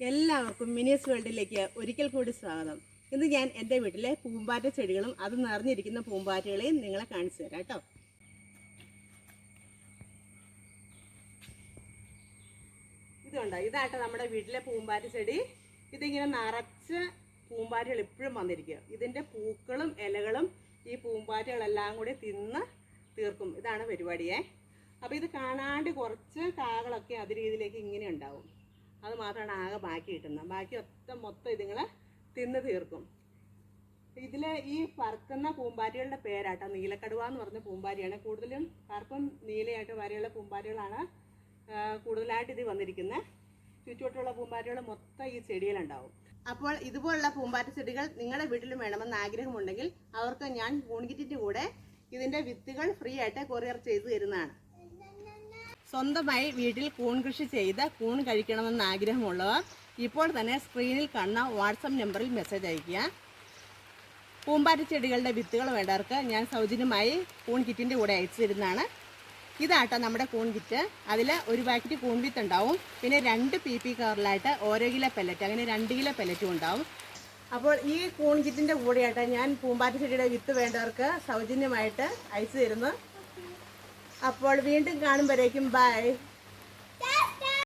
എല്ലാവർക്കും മിനിസ് വേൾഡിലേക്ക് ഒരിക്കൽ കൂടി സ്വാഗതം. ഇന്ന് ഞാൻ എൻ്റെ വീട്ടിലെ പൂമ്പാറ്റ ചെടികളും അത് നിറഞ്ഞിരിക്കുന്ന പൂമ്പാറ്റകളെയും നിങ്ങളെ കാണിച്ചു തരാം കേട്ടോ. ഇതുണ്ടോ, ഇതാട്ടോ നമ്മുടെ വീട്ടിലെ പൂമ്പാറ്റ ചെടി. ഇതിങ്ങനെ നിറച്ച് പൂമ്പാറ്റകൾ എപ്പോഴും വന്നിരിക്കുക. ഇതിൻ്റെ പൂക്കളും ഇലകളും ഈ പൂമ്പാറ്റകളെല്ലാം കൂടി തിന്ന് തീർക്കും. ഇതാണ് പരിപാടിയെ. അപ്പോൾ ഇത് കാണാണ്ട് കുറച്ച് കാകളൊക്കെ അത് രീതിയിലേക്ക് ഇങ്ങനെ ഉണ്ടാവും. അത് മാത്രമാണ് ആകെ ബാക്കി കിട്ടുന്നത്. ബാക്കി മൊത്തം ഇതിങ്ങളെ തിന്ന് തീർക്കും. ഇതിൽ ഈ പറക്കുന്ന പൂമ്പാറ്റകളുടെ പേരാട്ടോ നീലക്കടുവ എന്ന് പറഞ്ഞ പൂമ്പാറ്റയാണ്. കൂടുതലും കറുപ്പും നീലയായിട്ട് വരെയുള്ള പൂമ്പാറ്റകളാണ് കൂടുതലായിട്ട് ഇത് വന്നിരിക്കുന്നത്. ചുറ്റുവട്ടുള്ള പൂമ്പാറ്റകൾ മൊത്തം ഈ ചെടിയിലുണ്ടാവും. അപ്പോൾ ഇതുപോലുള്ള പൂമ്പാറ്റ ചെടികൾ നിങ്ങളുടെ വീട്ടിലും വേണമെന്ന് ആഗ്രഹമുണ്ടെങ്കിൽ അവർക്ക് ഞാൻ കൂൺകിറ്റിൻ്റെ കൂടെ ഇതിൻ്റെ വിത്തുകൾ ഫ്രീ ആയിട്ട് കൊറിയർ ചെയ്ത് തരുന്നതാണ്. സ്വന്തമായി വീട്ടിൽ കൂൺ കൃഷി ചെയ്ത് കൂൺ കഴിക്കണമെന്ന് ആഗ്രഹമുള്ളവർ ഇപ്പോൾ തന്നെ സ്ക്രീനിൽ കാണുന്ന വാട്സപ്പ് നമ്പറിൽ മെസ്സേജ് അയയ്ക്കുക. പൂമ്പാറ്റ ചെടികളുടെ വിത്തുകൾ വേണ്ടവർക്ക് ഞാൻ സൗജന്യമായി കൂൺ കിറ്റിൻ്റെ കൂടെ അയച്ചു തരുന്നതാണ്. ഇതാട്ടോ നമ്മുടെ കൂൺ കിറ്റ്. അതിൽ ഒരു പാക്കറ്റ് കൂൺ വിത്ത് ഉണ്ടാവും, പിന്നെ 2 PP കവറിലായിട്ട് ഓരോ കിലോ പെല്ലറ്റ്, അങ്ങനെ 2 കിലോ പെല്ലറ്റും ഉണ്ടാവും. അപ്പോൾ ഈ കൂൺ കിറ്റിൻ്റെ കൂടെയായിട്ട് ഞാൻ പൂമ്പാറ്റ ചെടിയുടെ വിത്ത് വേണ്ടവർക്ക് സൗജന്യമായിട്ട് അയച്ചു തരുന്നു. അപ്പോൾ വീണ്ടും കാണുമ്പോഴേക്കും ബൈ.